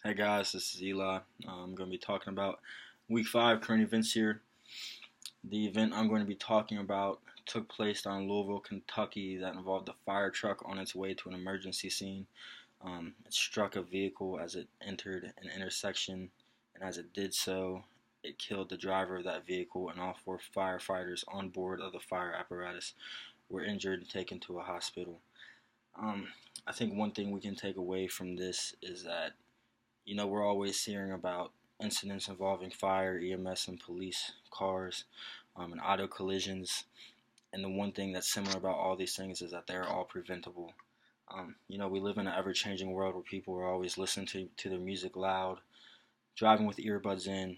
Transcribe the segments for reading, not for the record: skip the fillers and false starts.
Hey guys, this is Eli. I'm going to be talking about Week 5 current events here. The event I'm going to be talking about took place down in Louisville, Kentucky that involved a fire truck on its way to an emergency scene. It struck a vehicle as it entered an intersection, and as it did so, it killed the driver of that vehicle, and all four firefighters on board of the fire apparatus were injured and taken to a hospital. Um, I think one thing we can take away from this is that we're always hearing about incidents involving fire, EMS, and police cars, and auto collisions. And the one thing that's similar about all these things is that they're all preventable. We live in an ever-changing world where people are always listening to their music loud, driving with earbuds in.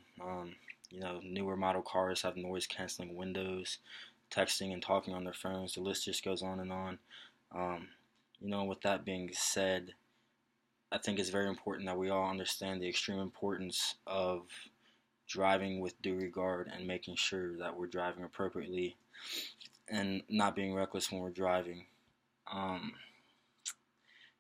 Newer model cars have noise-canceling windows, texting and talking on their phones. The list just goes on and on. With that being said, I think it's very important that we all understand the extreme importance of driving with due regard and making sure that we're driving appropriately and not being reckless when we're driving. Um,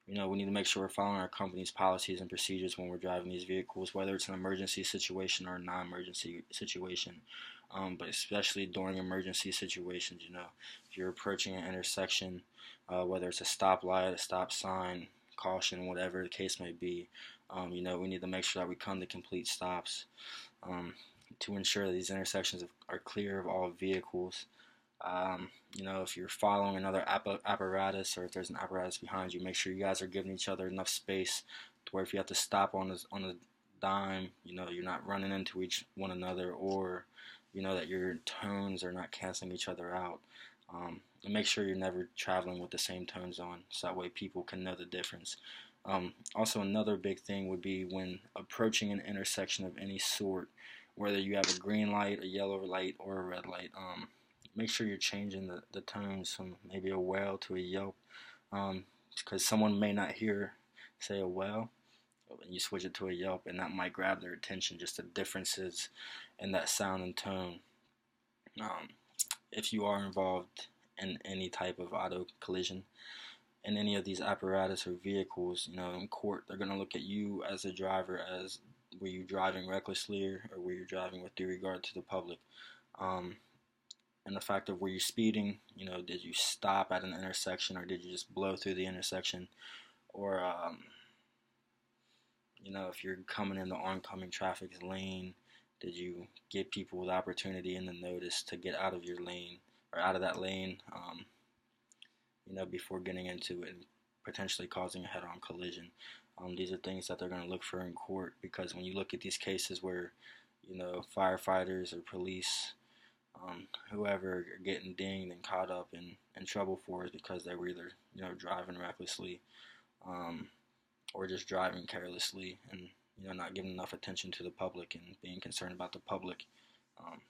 we need to make sure we're following our company's policies and procedures when we're driving these vehicles, whether it's an emergency situation or a non-emergency situation. But especially during emergency situations, if you're approaching an intersection, whether it's a stoplight, a stop sign, caution, whatever the case may be, we need to make sure that we come to complete stops to ensure that these intersections are clear of all vehicles. If you're following another apparatus or if there's an apparatus behind you, make sure you guys are giving each other enough space to where if you have to stop on a dime, you're not running into one another, or that your tones are not canceling each other out. And make sure you're never traveling with the same tones on, so that way people can know the difference. Also, another big thing would be when approaching an intersection of any sort, whether you have a green light, a yellow light, or a red light. Make sure you're changing the tones from maybe a wail to a yelp, because someone may not hear, say, a wail, and you switch it to a yelp, and that might grab their attention, just the differences in that sound and tone. Um, if you are involved in any type of auto collision in any of these apparatus or vehicles, in court, they're going to look at you as a driver as were you driving recklessly, or were you driving with due regard to the public. And the fact of were you speeding, did you stop at an intersection, or did you just blow through the intersection, or if you're coming in the oncoming traffic lane, did you give people the opportunity and the notice to get out of your lane or out of that lane, before getting into it and potentially causing a head-on collision. These are things that they're going to look for in court, because when you look at these cases where, firefighters or police, whoever are getting dinged and caught up in trouble for is because they were either, driving recklessly, or just driving carelessly, and, not giving enough attention to the public and being concerned about the public. Um,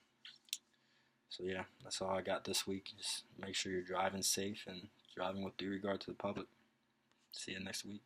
So yeah, that's all I got this week. Just make sure you're driving safe and driving with due regard to the public. See you next week.